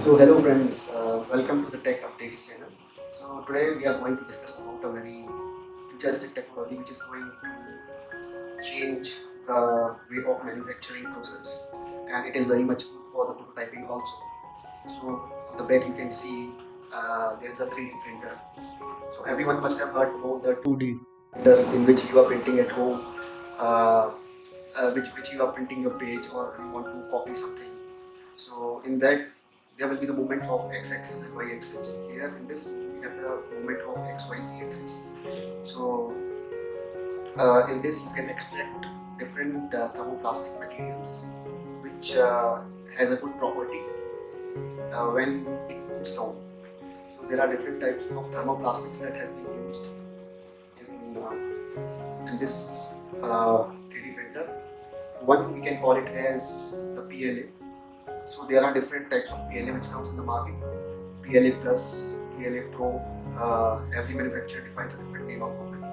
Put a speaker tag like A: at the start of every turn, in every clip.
A: So hello friends, welcome to the Tech Updates channel. So today we are going to discuss about a very futuristic technology which is going to change the way of manufacturing process, and it is very much good for the prototyping also. So on the back you can see there is a 3D printer. So everyone must have heard about the 2D printer in which you are printing at home, uh, which you are printing your page or you want to copy something. So in that there will be the movement of x-axis and y-axis. Here in this we have the movement of x-y-z axis. So in this you can extract different thermoplastic materials which has a good property when it cools down. So there are different types of thermoplastics that has been used in this 3D printer. One we can call it as the PLA. So there are different types of PLA which comes in the market. PLA Plus, PLA Pro, every manufacturer defines a different name of it.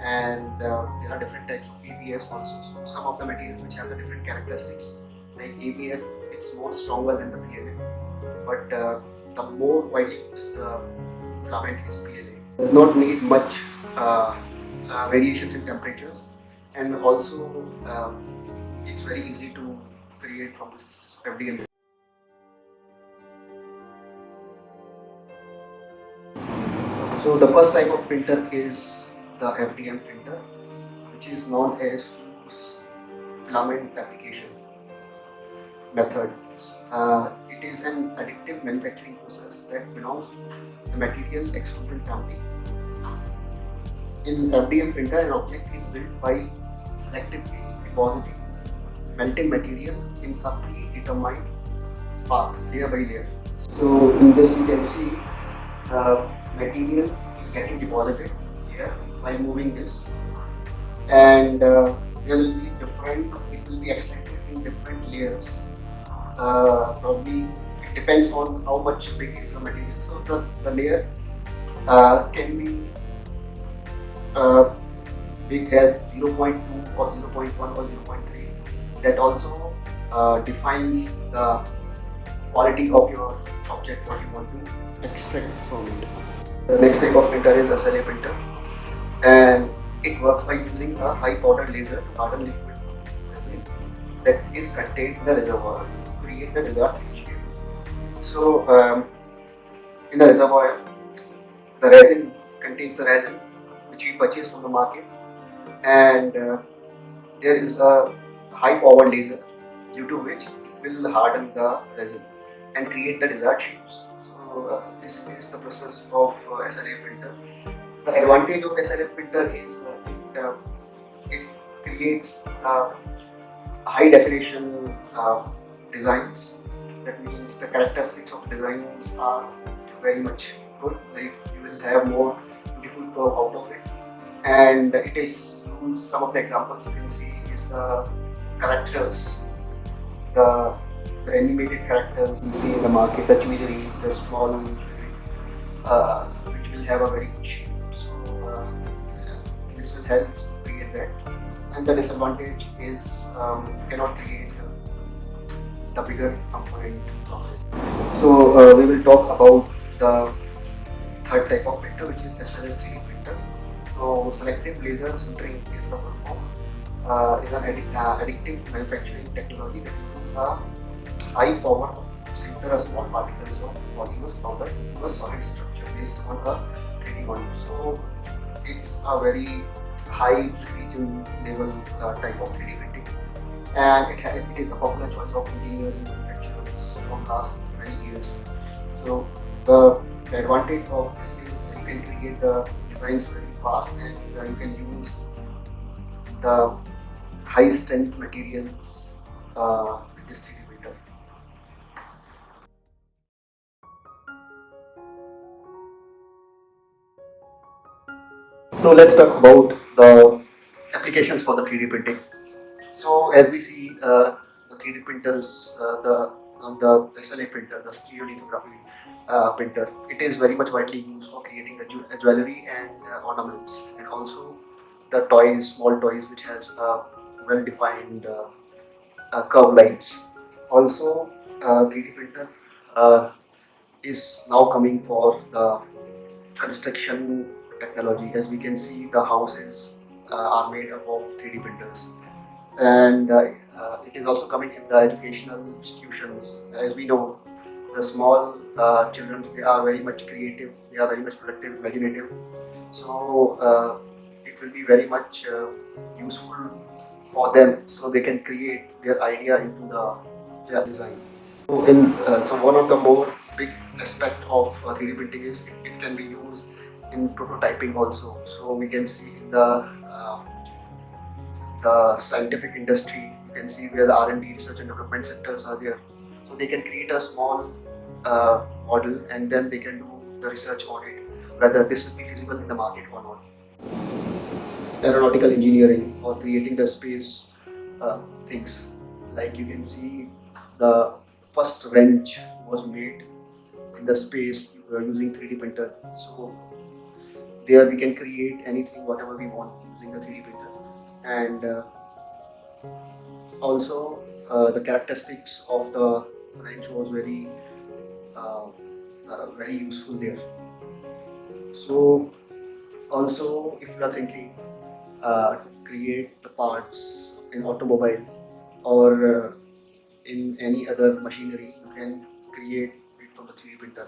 A: And there are different types of ABS also. So some of the materials which have the different characteristics, like ABS, it's more stronger than the PLA. But the more widely used filament is PLA. Does not need much variations in temperatures, and also it's very easy to create from this FDM. So the first type of printer is the FDM printer, which is known as fused filament fabrication method. It is an additive manufacturing process that belongs to the material extrusion family. In FDM printer, an object is built by selectively depositing melted material in a predetermined path, layer by layer. So in this you can see material is getting deposited here by moving this, and there will be different, it will be extracted in different layers. Probably it depends on how much big is the material. So the layer can be uh, big as 0.2 or 0.1 or 0.3. That also defines the quality of your object, what you want to extract from it. The next type of printer is SLA printer, and it works by using a high powered laser to harden liquid resin that is contained in the reservoir to create the desired shape. So in the reservoir, the resin contains the resin which we purchase from the market, and there is a high powered laser due to which it will harden the resin and create the desired shapes. So this is the process of SLA printer. The advantage of SLA printer is it creates high definition designs. That means the characteristics of designs are very much good. Like you will have more beautiful curve out of it, and it is used. Some of the examples you can see is the characters, the animated characters you see in the market, the jewelry, the small jewelry, which will have a very good shape. So this will help to create that. And the disadvantage is you cannot create the bigger component from this. So we will talk about the third type of printer, which is SLS 3D printer. So selective laser sintering is the full form. Is an additive manufacturing technology that uses a high power to sinter a small particles of polymers powder into a solid structure based on a 3D model. So it's a very high precision level type of 3D printing, and it is the popular choice of engineers and manufacturers from last many years. So the advantage of this is you can create the designs very fast, and you can use the high strength materials with this 3D printer. So let's talk about the applications for the 3D printing. So as we see, the 3D printers, the SLA printer, the stereolithography printer, it is very much widely used for creating the jewelry and ornaments, and also the toys, small toys, which has well-defined curve lines. Also, 3D printer is now coming for the construction technology. As we can see, the houses are made up of 3D printers, and it is also coming in the educational institutions. As we know, the small children, they are very much creative, they are very much productive, imaginative. So it will be very much useful for them, so they can create their idea into their design. So so one of the more big aspect of 3D printing is it can be used in prototyping also. So we can see in the scientific industry, you can see where the R&D, research and development centers are there. So they can create a small model, and then they can do the research on it, whether this will be feasible in the market or not. Aeronautical engineering, for creating the space things, like you can see the first wrench was made in the space using 3D printer. So there we can create anything, whatever we want, using the 3D printer. And also the characteristics of the wrench was very useful there. So also, if you are thinking to create the parts in automobile or in any other machinery, you can create it from the 3D printer.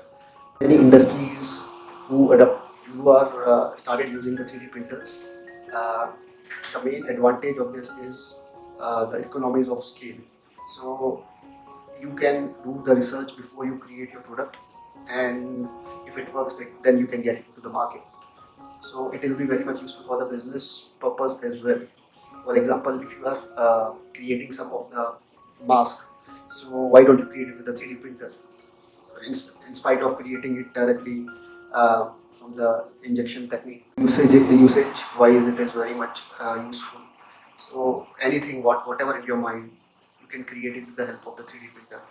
A: Many industries who are started using the 3D printers. Uh, the main advantage of this is the economies of scale. So you can do the research before you create your product, and if it works, then you can get it to the market. So it will be very much useful for the business purpose as well. For example, if you are creating some of the mask, so why don't you create it with a 3D printer? In spite of creating it directly from the injection technique. Usage wise, it is very much useful. So anything, whatever in your mind, you can create it with the help of the 3D printer.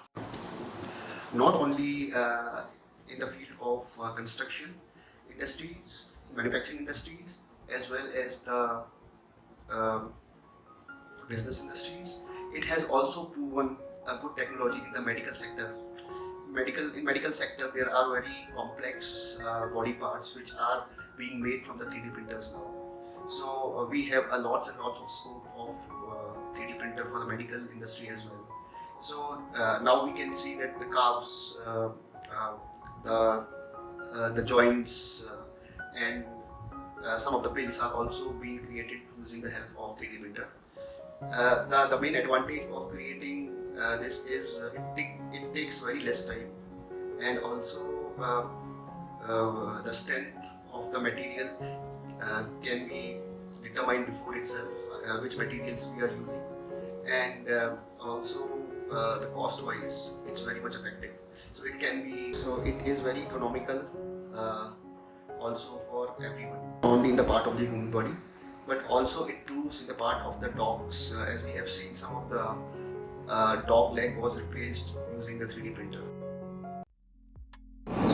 A: Not only in the field of construction industries, manufacturing industries, as well as the um, business industries, it has also proven a good technology in the medical sector. In medical sector, there are very complex body parts which are being made from the 3D printers now. So we have a lots and lots of scope of 3D printer for the medical industry as well. So now we can see that the calves, the joints, and some of the pills are also being created using the help of 3D printer. The main advantage of creating this is it takes very less time, and also the strength of the material can be determined before itself, which materials we are using, and also the cost wise it's very much effective. So it is very economical also for everyone, not only in the part of the human body, but also it proves in the part of the dogs, as we have seen some of the dog leg was replaced using the 3D printer.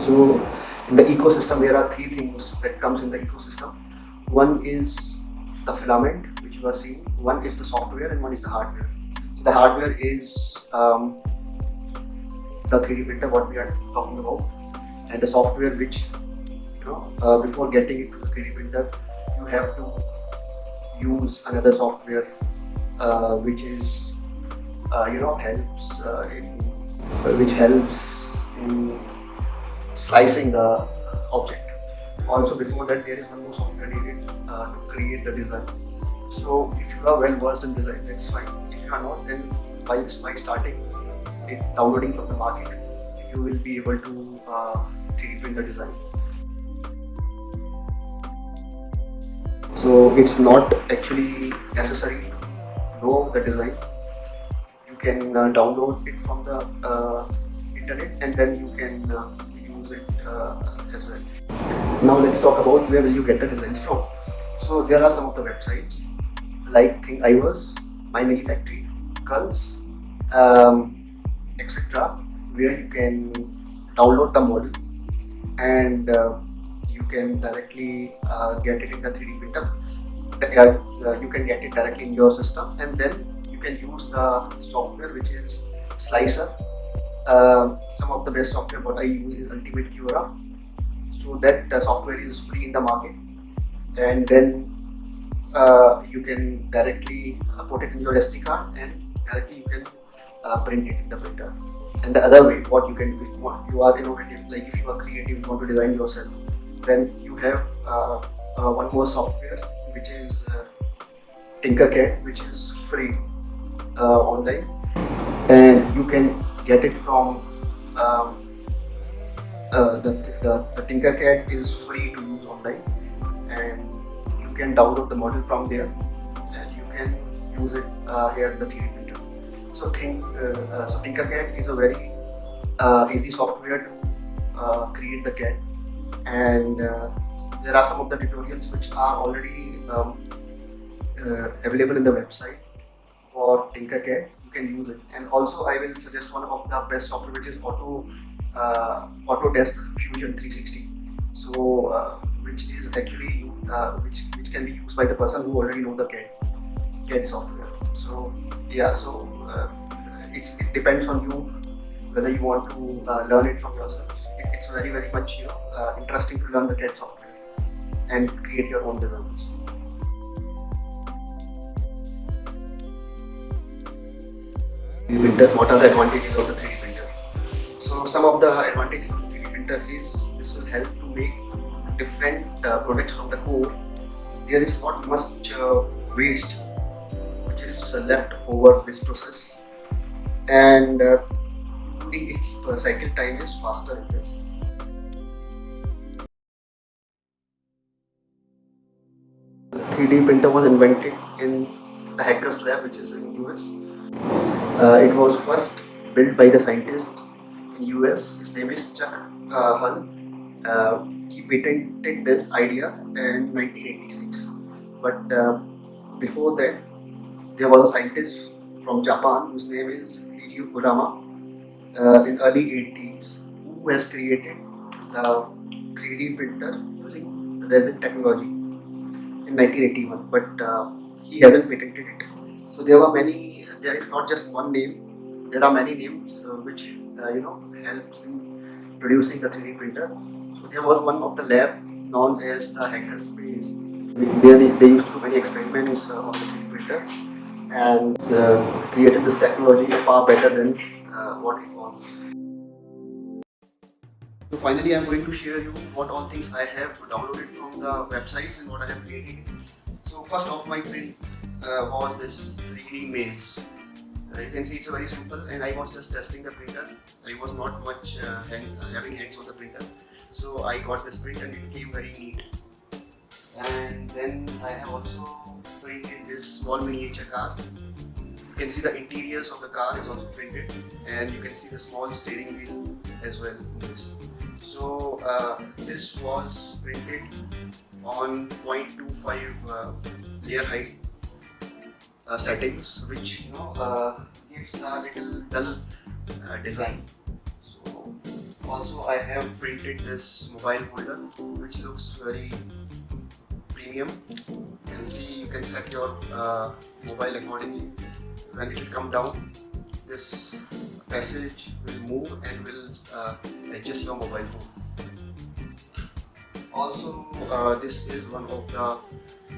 A: So in the ecosystem, there are three things that comes in the ecosystem. One is the filament, which you are seeing. One is the software, and one is the hardware. So the hardware is the 3D printer, what we are talking about, and the software, which before getting it to the 3D printer, you have to use another software which is which helps in slicing the object. Also before that, there is one more software needed to create the design. So if you are well versed in design, that's fine. If you are not, then by starting it, downloading from the market, you will be able to 3D print the design. So it's not actually necessary to know the design. You can download it from the internet, and then you can use it as well. Now let's talk about where will you get the designs from. So there are some of the websites like Thingiverse, My Mini Factory, Culls, etc., where you can download the model, and you can directly get it in the 3D printer. You can get it directly in your system, and then you can use the software, which is Slicer, Some of the best software what I use is Ultimate Cura. So that software is free in the market, and then you can directly put it in your SD card and directly you can print it in the printer. And the other way, what you can do, what you are innovative, like if you are creative, you want to design yourself, then you have one more software which is Tinkercad, which is free online, and you can get it from the Tinkercad is free to use online, and you can download the model from there, and you can use it here in the 3D printer. So Tinkercad is a very easy software to create the CAD, and there are some of the tutorials which are already available in the website for Tinkercad. You can use it, and also I will suggest one of the best software which is Autodesk Fusion 360. So which is actually which can be used by the person who already know the CAD software. So yeah, so it depends on you whether you want to learn it from yourself. It's very much interesting to learn the CAD software and create your own designs. Printer, what are the advantages of the 3D printer? So some of the advantages of the 3D printer is this will help to make different products from the core. There is not much waste which is left over this process, and it's cheaper. Cycle time is faster in this. The 3D printer was invented in the Hackers Lab, which is in US. It was first built by the scientist in US. His name is Chuck Hull. He patented this idea in 1986. But before that, there was a scientist from Japan whose name is Hideo Kodama in early 80s, who has created the 3D printer using resin technology in 1981. But he hasn't patented it. So there is not just one name, there are many names which helps in producing the 3D printer. So there was one of the lab known as the Hackerspace. They used to do many experiments on the 3D printer and created this technology far better than what it was. So finally, I'm going to share you what all things I have downloaded from the websites and what I have created. So first off my print was this 3D maze. You can see it's very simple, and I was just testing the printer. I was not much having hands on the printer, so I got this print and it came very neat. And then I have also printed this small miniature car. You can see the interiors of the car is also printed, and you can see the small steering wheel as well in this. So this was printed on 0.25 layer height settings, which gives a little dull design. So also I have printed this mobile holder, which looks very premium. You can see you can set your mobile accordingly. When it will come down, this passage will move and will adjust your mobile phone. Also, this is one of the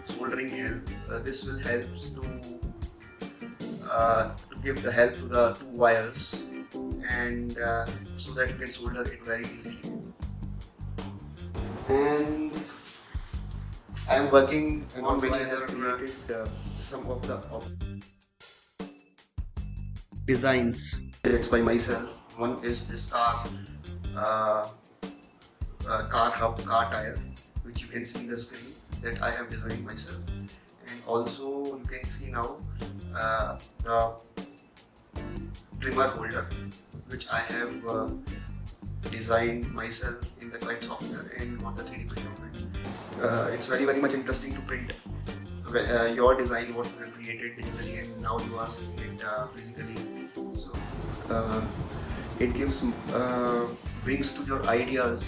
A: soldering help. This will help to give the help to the two wires, and so that you can solder it very easily. And I am working on many other related some of the designs by myself. One is this car hub, car tire, which you can see in the screen, that I have designed myself. And also you can see now the trimmer holder, which I have designed myself in the CAD software and got the 3D print of it. It's very much interesting to print your design, what you have created digitally, and now you are seeing it physically. So it gives wings to your ideas.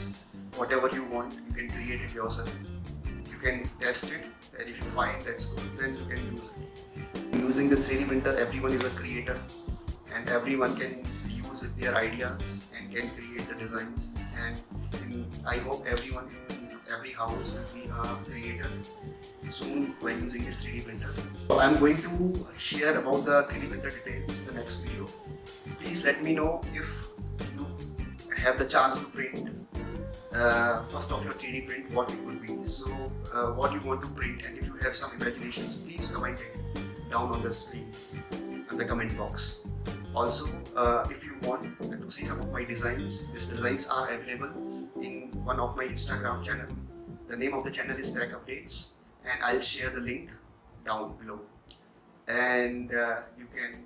A: Whatever you want, you can create it yourself. You can test it, and if you find that's good, then you can use it. Using this 3D printer, everyone is a creator, and everyone can use with their ideas and can create the designs. And I hope everyone in every house will be a creator soon by using this 3D printer. So I'm going to share about the 3D printer details in the next video. Please let me know if you have the chance to print first of your 3D print, what it would be. So what you want to print, and if you have some imaginations, please comment it down on the screen in the comment box. Also, if you want to see some of my designs, these designs are available in one of my Instagram channel. The name of the channel is Tech Updates, and I'll share the link down below. And you can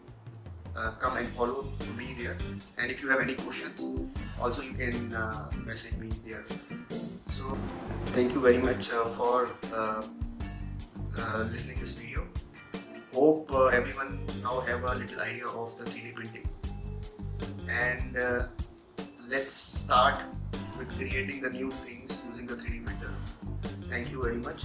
A: come and follow me there. And if you have any questions, also you can message me there. So thank you very much for listening this video. Hope everyone now have a little idea of the 3D printing. And let's start with creating the new things using the 3D printer. Thank you very much.